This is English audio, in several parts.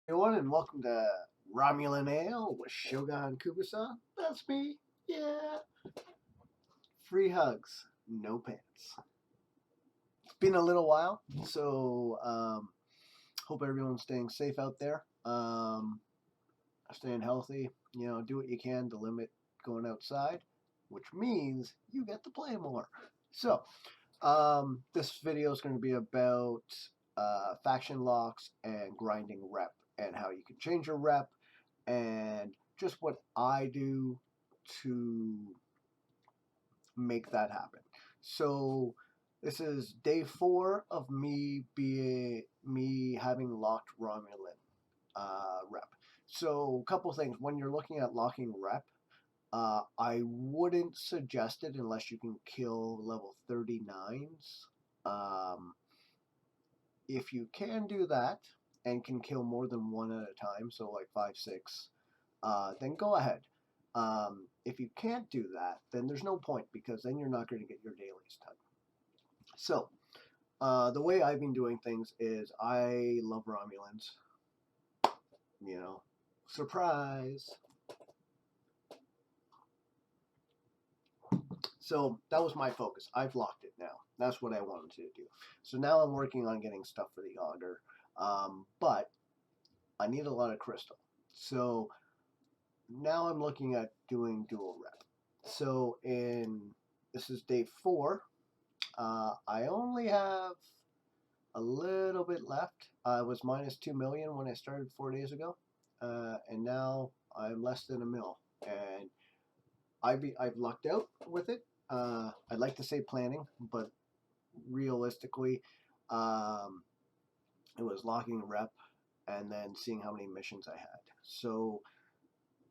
Everyone, and welcome to Romulan Ale with Shogun Kubusa. That's me. Yeah. Free hugs, no pants. It's been a little while, so hope everyone's staying safe out there. Staying healthy. Do what you can to limit going outside, which means you get to play more. So, this video is going to be about faction locks and grinding rep and how you can change your rep and just what I do to make that happen. So this is day 4 of me having locked Romulan rep. So a couple things when you're looking at locking rep. I wouldn't suggest it unless you can kill level 39s. Um, if you can do that and can kill more than one at a time, so like 5, 6, then go ahead. If you can't do that, then there's no point because then you're not going to get your dailies done. So, the way I've been doing things is I love Romulans. You know, surprise. So that was my focus. I've locked it now. That's what I wanted to do. So now I'm working on getting stuff for the auger, but I need a lot of crystal. So now I'm looking at doing dual rep. So this is day 4. I only have a little bit left. I was minus 2 million when I started 4 days ago, and now I'm less than a mil. And I've lucked out with it. I'd like to say planning, but realistically, um, it was locking rep and then seeing how many missions I had. So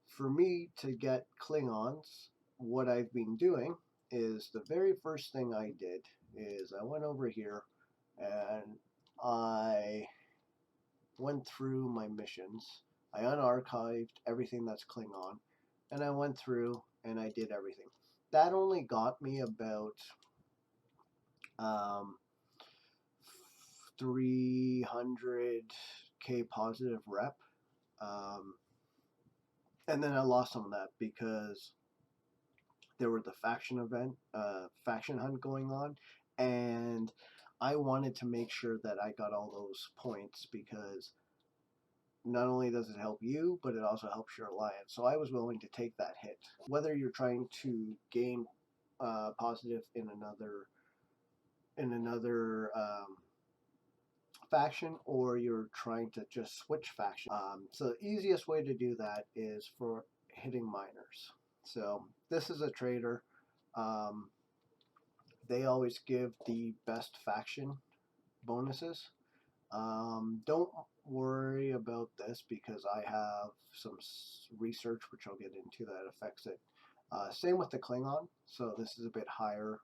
for me to get Klingons, what I've been doing is the very first thing I did is I went over here and I went through my missions. I unarchived everything that's Klingon, and I went through and I did everything. That only got me about um, 300k positive rep, um, and then I lost some of that because there was the faction hunt going on, and I wanted to make sure that I got all those points because not only does it help you, but it also helps your alliance. So I was willing to take that hit. Whether you're trying to gain positive in another faction or you're trying to just switch faction. So the easiest way to do that is for hitting miners. So this is a trader. Um, they always give the best faction bonuses. Don't worry about this because I have some research which I'll get into that affects it. Same with the Klingon, so this is a bit higher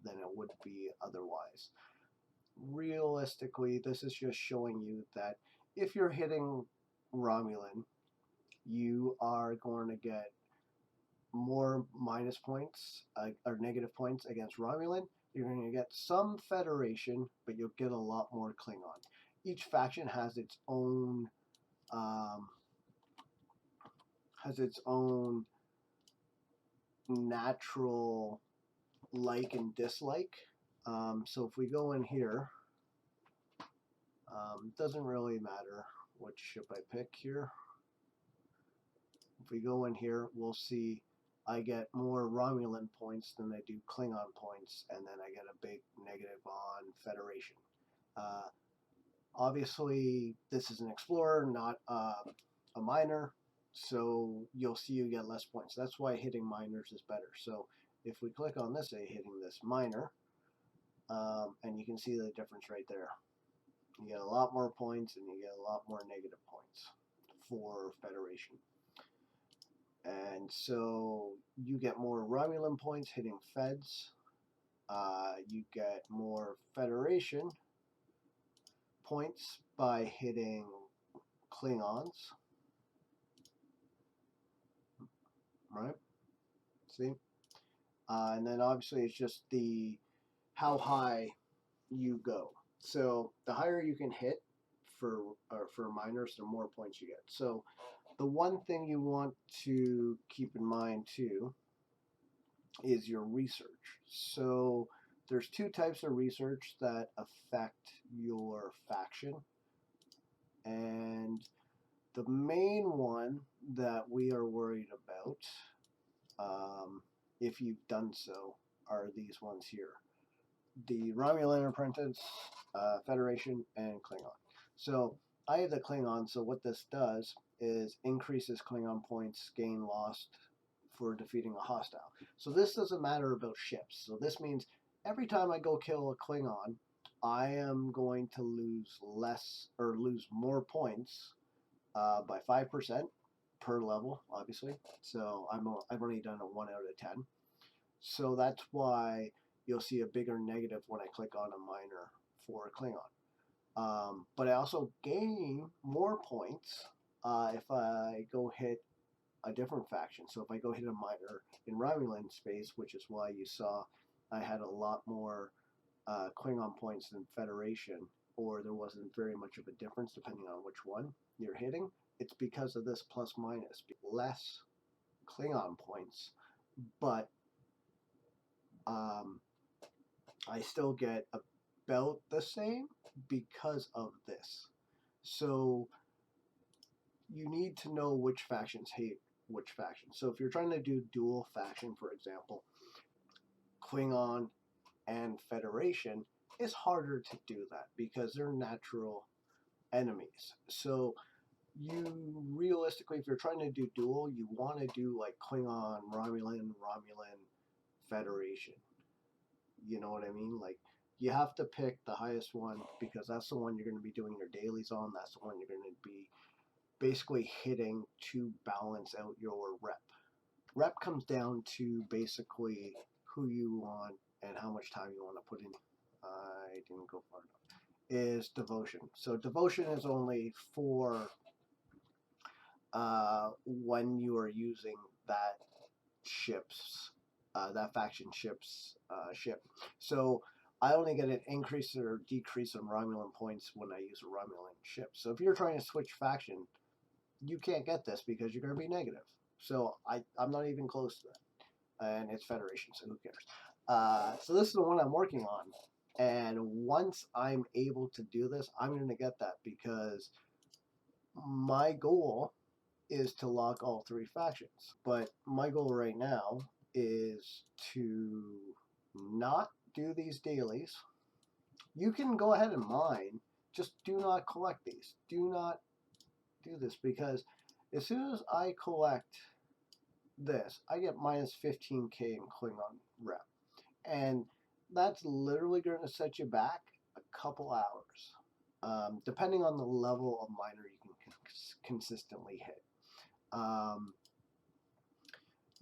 than it would be otherwise. Realistically, this is just showing you that if you're hitting Romulan, you are going to get more minus points or negative points against Romulan. You're going to get some Federation, but you'll get a lot more Klingon. Each faction um, has its own natural like and dislike. So if we go in here, doesn't really matter which ship I pick here. If we go in here, we'll see I get more Romulan points than I do Klingon points, and then I get a big negative on Federation. Uh, Obviously, this is an Explorer, not a Miner, so you'll see you get less points. That's why hitting miners is better. So if we click on this, say hitting this miner, and you can see the difference right there. You get a lot more points and you get a lot more negative points for Federation. And so you get more Romulan points hitting Feds. You get more Federation points by hitting Klingons, right? See? And then obviously it's just how high you go. So the higher you can hit for miners, the more points you get. So the one thing you want to keep in mind too is your research. So there's two types of research that affect your faction, and the main one that we are worried about, if you've done so, are these ones here: the Romulan Apprentice, Federation, and Klingon. So I have the Klingon, so what this does is increases Klingon points gained lost for defeating a hostile. So this doesn't matter about ships. So this means every time I go kill a Klingon, I am going to lose less or lose more points by 5% per level, obviously. So I've only done a 1 out of 10. So that's why you'll see a bigger negative when I click on a miner for a Klingon. But I also gain more points if I go hit a different faction. So if I go hit a miner in Romulan space, which is why you saw I had a lot more Klingon points than Federation, or there wasn't very much of a difference depending on which one you're hitting, it's because of this plus minus. Less Klingon points, but I still get about the same because of this. So you need to know which factions hate which faction. So if you're trying to do dual faction, for example, Klingon and Federation, it's harder to do that because they're natural enemies. So you realistically, if you're trying to do dual, you want to do like Klingon, Romulan, Federation. You know what I mean? Like, you have to pick the highest one because that's the one you're going to be doing your dailies on. That's the one you're going to be basically hitting to balance out your rep. Rep comes down to basically who you want and how much time you want to put in. I didn't go far enough. Is devotion. So devotion is only for when you are using that ship's that faction ship's ship. So I only get an increase or decrease in Romulan points when I use a Romulan ship. So if you're trying to switch faction, you can't get this because you're going to be negative. So I'm not even close to that. And it's Federation, so who cares? So this is the one I'm working on. And once I'm able to do this, I'm going to get that because my goal is to lock all three factions. But my goal right now is to not do these dailies. You can go ahead and mine, just do not collect these. Do not do this because as soon as I collect this, I get minus 15k in Klingon rep. And that's literally going to set you back a couple hours, depending on the level of miner you can consistently hit.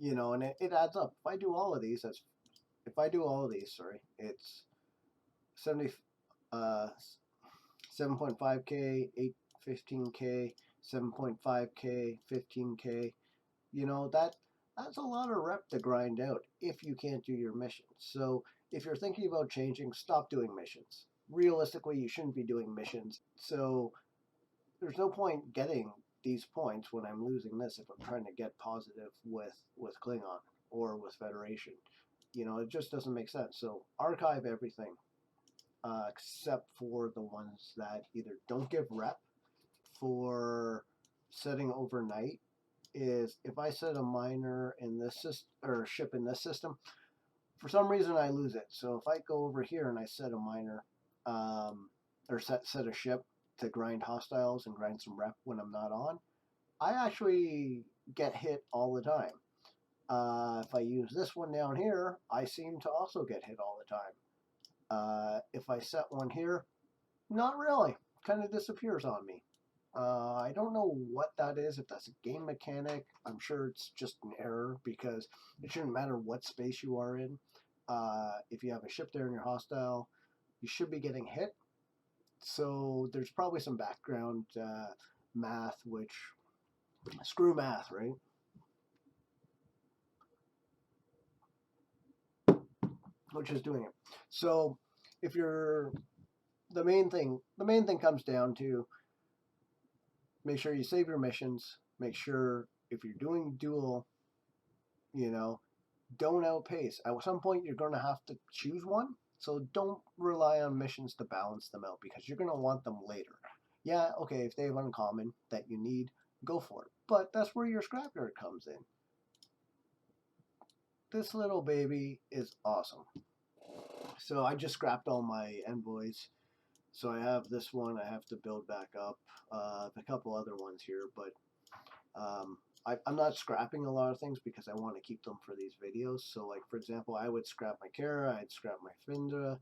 You know, and it adds up. If I do all of these, it's 70, 7.5k, 15k, 7.5k, 15k. You know, that's a lot of rep to grind out if you can't do your missions. So if you're thinking about changing, stop doing missions. Realistically, you shouldn't be doing missions. So there's no point getting these points when I'm losing this if I'm trying to get positive with Klingon or with Federation. You know, it just doesn't make sense. So archive everything except for the ones that either don't give rep for setting overnight. Is if I set a miner in this system or a ship in this system, for some reason I lose it. So if I go over here and I set a miner or set a ship to grind hostiles and grind some rep when I'm not on, I actually get hit all the time. If I use this one down here, I seem to also get hit all the time. If I set one here, not really. Kind of disappears on me. I don't know what that is, if that's a game mechanic. I'm sure it's just an error because it shouldn't matter what space you are in. If you have a ship there and you're hostile, you should be getting hit. So there's probably some background math, which, screw math, right? Which is doing it. So if you're, the main thing comes down to make sure you save your missions. Make sure if you're doing dual, you know, don't outpace. At some point, you're going to have to choose one. So don't rely on missions to balance them out because you're going to want them later. Yeah, okay, if they have uncommon that you need, go for it. But that's where your scrapyard comes in. This little baby is awesome. So I just scrapped all my envoys. So I have this one I have to build back up. A couple other ones here, but I'm not scrapping a lot of things because I want to keep them for these videos. So like for example, I would scrap my Kara, I'd scrap my Findra,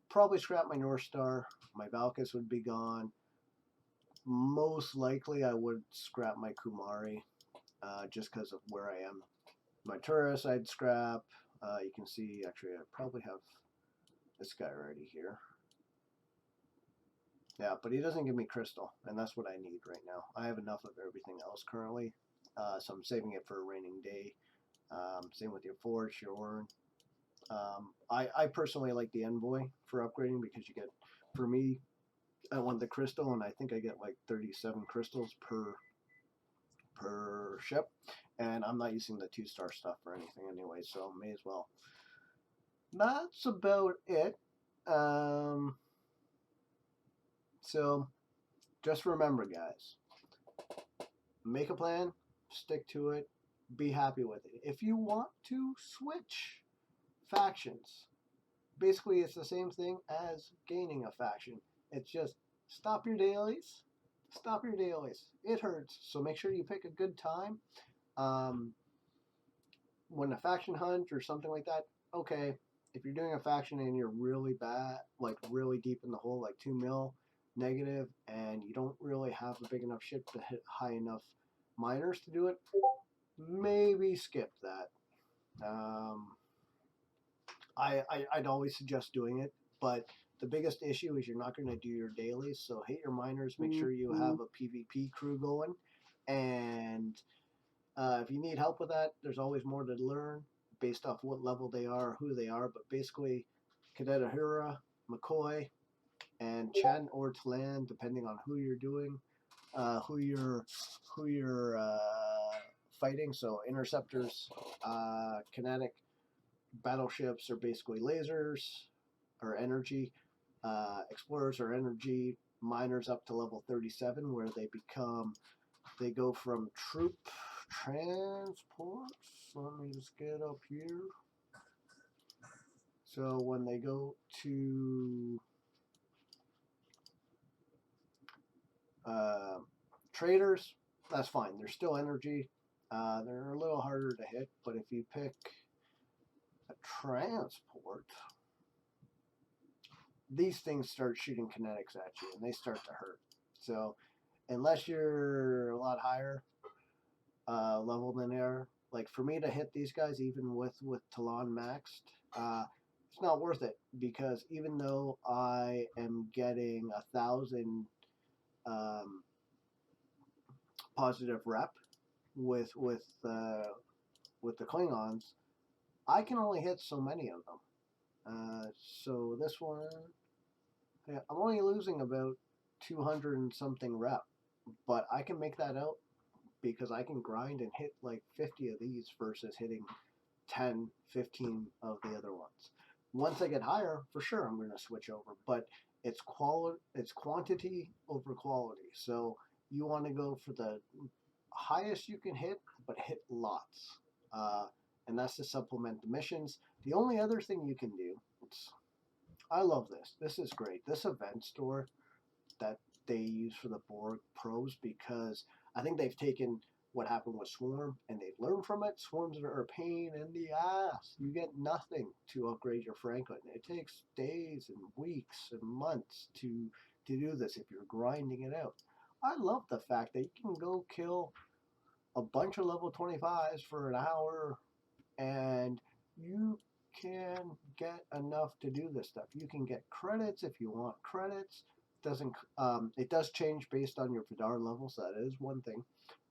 probably scrap my North Star, my Valkys would be gone. Most likely I would scrap my Kumari just because of where I am. My Taurus I'd scrap. You can see actually I probably have this guy already here. Yeah, but he doesn't give me crystal, and that's what I need right now. I have enough of everything else currently, so I'm saving it for a raining day. Same with your Forge, your Orn. I personally like the Envoy for upgrading because you get, for me, I want the crystal, and I think I get like 37 crystals per ship, and I'm not using the 2-star stuff or anything anyway, so may as well. That's about it. So just remember, guys, make a plan, stick to it, be happy with it. If you want to switch factions, basically it's the same thing as gaining a faction. It's just stop your dailies. Stop your dailies. It hurts. So make sure you pick a good time. When a faction hunt or something like that, okay, if you're doing a faction and you're really bad, like really deep in the hole, like 2 mil negative, and you don't really have a big enough ship to hit high enough miners to do it, maybe skip that. I'd always suggest doing it, but the biggest issue is you're not going to do your dailies, so hit your miners, make sure you have a PvP crew going, and if you need help with that, there's always more to learn based off what level they are, who they are, but basically Cadet Ahura, McCoy, and Chen or Tlan, depending on who you're doing, who you're fighting. So interceptors, kinetic battleships are basically lasers or energy. Explorers are energy. Miners up to level 37, where they go from troop transports. Let me just get up here. So when they go to traders, that's fine. They're still energy. They're a little harder to hit, but if you pick a transport, these things start shooting kinetics at you, and they start to hurt. So unless you're a lot higher level than they are, like for me to hit these guys, even with Talon maxed, it's not worth it because even though I am getting 1,000 positive rep with the Klingons, I can only hit so many of them. So this one, yeah, I'm only losing about 200 and something rep, but I can make that out because I can grind and hit like 50 of these versus hitting 10, 15 of the other ones. Once I get higher, for sure I'm going to switch over, but it's quantity over quality. So you want to go for the highest you can hit, but hit lots. And that's to supplement the missions. The only other thing you can do, I love this. This is great. This event store that they use for the Borg pros, because I think they've taken what happened with Swarm and they've learned from it. Swarms are a pain in the ass. You get nothing to upgrade your Franklin. It takes days and weeks and months to do this if you're grinding it out. I love the fact that you can go kill a bunch of level 25s for an hour and you can get enough to do this stuff. You can get credits if you want credits. It does change based on your Vidar level, so that is one thing.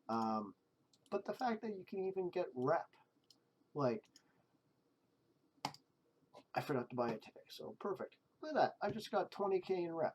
But the fact that you can even get rep, like I forgot to buy it today, so perfect. Look at that, I just got 20k in rep.